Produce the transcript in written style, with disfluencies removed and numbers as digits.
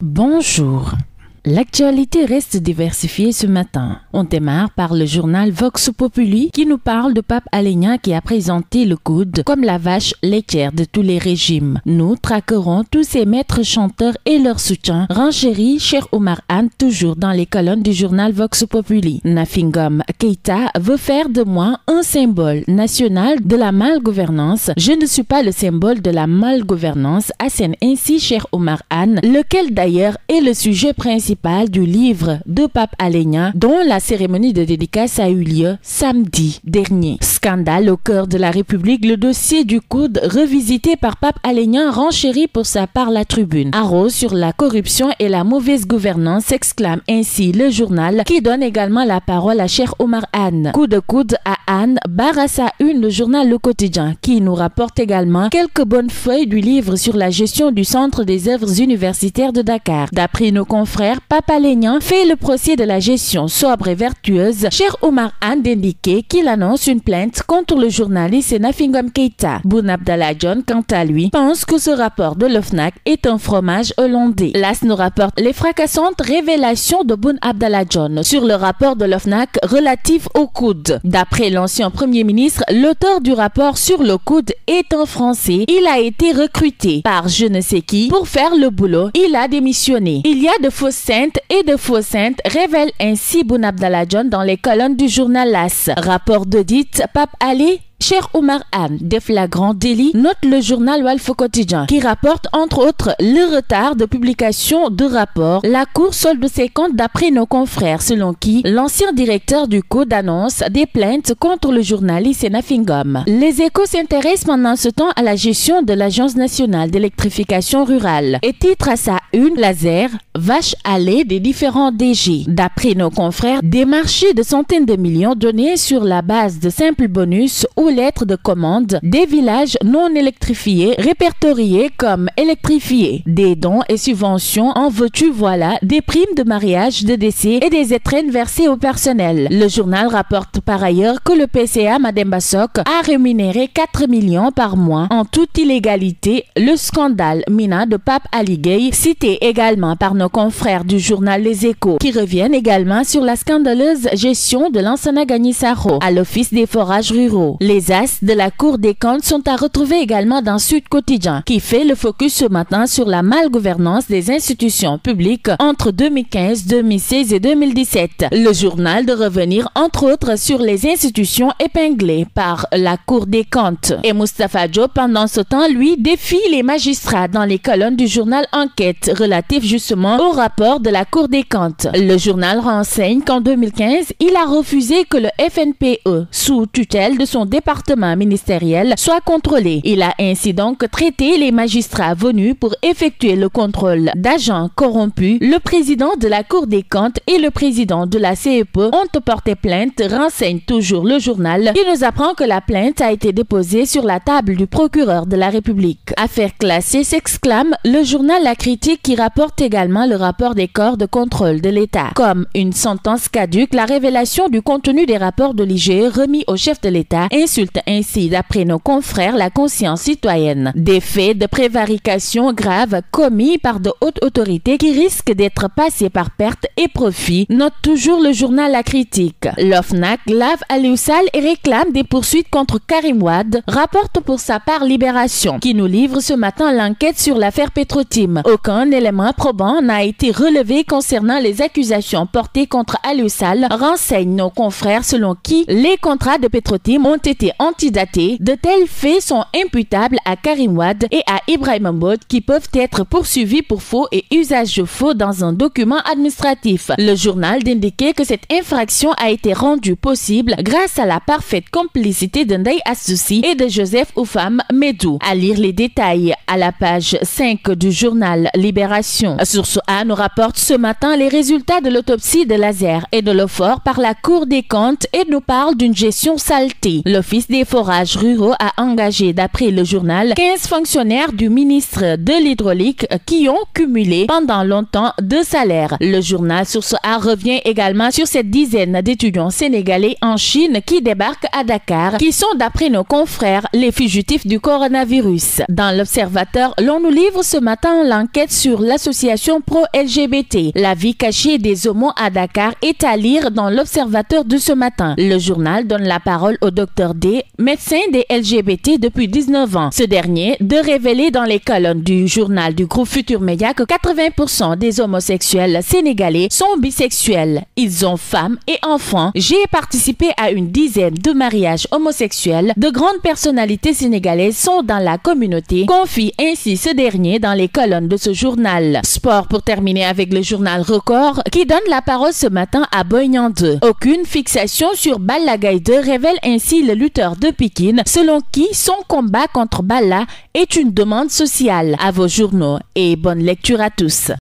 Bonjour. L'actualité reste diversifiée ce matin. On démarre par le journal Vox Populi qui nous parle de Pape Alé Niang qui a présenté le coude comme la vache laitière de tous les régimes. Nous traquerons tous ces maîtres chanteurs et leur soutien. Renchérit Cheikh Oumar Anne toujours dans les colonnes du journal Vox Populi. Nafi Ngom Keïta veut faire de moi un symbole national de la malgouvernance. Je ne suis pas le symbole de la malgouvernance, assène ainsi Cheikh Oumar Anne, lequel d'ailleurs est le sujet principal du livre de Pape Alé Niang dont la cérémonie de dédicace a eu lieu samedi dernier. Scandale au cœur de la République, le dossier du coude revisité par Pape Alé Niang renchérit pour sa part la tribune. Arrose sur la corruption et la mauvaise gouvernance, s'exclame ainsi le journal qui donne également la parole à Cheikh Oumar Anne. Coup de coude à Anne, barre à sa une le journal Le Quotidien qui nous rapporte également quelques bonnes feuilles du livre sur la gestion du Centre des œuvres universitaires de Dakar. D'après nos confrères, Pape Alé Niang fait le procès de la gestion sobre et vertueuse. Cheikh Oumar Anne d'indiquer qu'il annonce une plainte contre le journaliste Nafi Ngom Keïta. Boun Abdallah Dionne, quant à lui, pense que ce rapport de l'OFNAC est un fromage hollandais. L'AS nous rapporte les fracassantes révélations de Boun Abdallah Dionne sur le rapport de l'OFNAC relatif au coude. D'après l'ancien Premier ministre, l'auteur du rapport sur le coude est un Français. Il a été recruté par je ne sais qui pour faire le boulot. Il a démissionné. Il y a de fausses saintes et de faux saintes, révèle ainsi Boun Abdallah Dionne dans les colonnes du journal l'AS. Rapport d'audit, Pape Alé Cheikh Oumar Anne, des flagrants délits, note le journal Walf Quotidien, qui rapporte entre autres le retard de publication de rapports. La Cour solde ses comptes d'après nos confrères, selon qui l'ancien directeur du COUD annonce des plaintes contre le journaliste Nafi Ngom. Les Échos s'intéressent pendant ce temps à la gestion de l'Agence nationale d'électrification rurale et titre à sa une laser, vache à lait des différents DG. D'après nos confrères, des marchés de centaines de millions donnés sur la base de simples bonus ou lettres de commande, des villages non électrifiés répertoriés comme électrifiés, des dons et subventions en veux-tu voilà, des primes de mariage, de décès et des étrennes versées au personnel. Le journal rapporte par ailleurs que le PCA Mademba Sok a rémunéré 4 millions par mois en toute illégalité. Le scandale Mina de Pape Ali Gueye, cité également par nos confrères du journal Les Échos, qui reviennent également sur la scandaleuse gestion de Lansana Gagny Sakho à l'Office des forages ruraux. Les as de la Cour des comptes sont à retrouver également dans Sud Quotidien, qui fait le focus ce matin sur la malgouvernance des institutions publiques entre 2015, 2016 et 2017. Le journal de revenir entre autres sur les institutions épinglées par la Cour des comptes. Et Moustapha Diop, pendant ce temps, lui, défie les magistrats dans les colonnes du journal Enquête, relatif justement au rapport de la Cour des comptes. Le journal renseigne qu'en 2015, il a refusé que le FNPE, sous tutelle de son département ministériel, soit contrôlé. Il a ainsi donc traité les magistrats venus pour effectuer le contrôle d'agents corrompus. Le président de la Cour des comptes et le président de la CEPE ont porté plainte, renseigne toujours le journal, qui nous apprend que la plainte a été déposée sur la table du procureur de la République. Affaire classée, s'exclame le journal La Critique, qui rapporte également le rapport des corps de contrôle de l'État. Comme une sentence caduque, la révélation du contenu des rapports de l'IGE remis au chef de l'État insulte ainsi, d'après nos confrères, la conscience citoyenne. Des faits de prévarication graves commis par de hautes autorités qui risquent d'être passés par perte et profit, note toujours le journal La Critique. L'OFNAC lave Aliou Sall et réclame des poursuites contre Karim Wade, rapporte pour sa part Libération, qui nous livre ce matin l'enquête sur l'affaire Petrotim. Aucun élément probant n'a été relevé concernant les accusations portées contre Aliou Sall, renseignent nos confrères, selon qui les contrats de Petrotim ont été antidatés. De tels faits sont imputables à Karim Wade et à Ibrahima Mbodj, qui peuvent être poursuivis pour faux et usage de faux dans un document administratif. Le journal d'indiquer que cette infraction a été rendue possible grâce à la parfaite complicité de Ndeye Assoussi et de Joseph Oufam Medou. À lire les détails à la page 5 du journal Libération. Source A nous rapporte ce matin les résultats de l'autopsie de Lazer et de Lefort par la Cour des comptes et nous parle d'une gestion saleté. L'Office l'Office des forages ruraux a engagé, d'après le journal, 15 fonctionnaires du ministre de l'Hydraulique qui ont cumulé pendant longtemps 2 salaires. Le journal Source A revient également sur cette dizaine d'étudiants sénégalais en Chine qui débarquent à Dakar, qui sont, d'après nos confrères, les fugitifs du coronavirus. Dans l'Observateur, l'on nous livre ce matin l'enquête sur l'association pro-LGBT. La vie cachée des homos à Dakar est à lire dans l'Observateur de ce matin. Le journal donne la parole au Dr D, médecin des LGBT depuis 19 ans. Ce dernier de révéler dans les colonnes du journal du groupe Futur Média que 80% des homosexuels sénégalais sont bisexuels. Ils ont femmes et enfants. J'ai participé à une dizaine de mariages homosexuels. De grandes personnalités sénégalaises sont dans la communauté, confie ainsi ce dernier dans les colonnes de ce journal. Sport pour terminer avec le journal Record qui donne la parole ce matin à Boy Niang 2. Aucune fixation sur Balla Gaye 2 révèle ainsi le lutteur de Pikine, selon qui son combat contre Balla est une demande sociale. À vos journaux et bonne lecture à tous.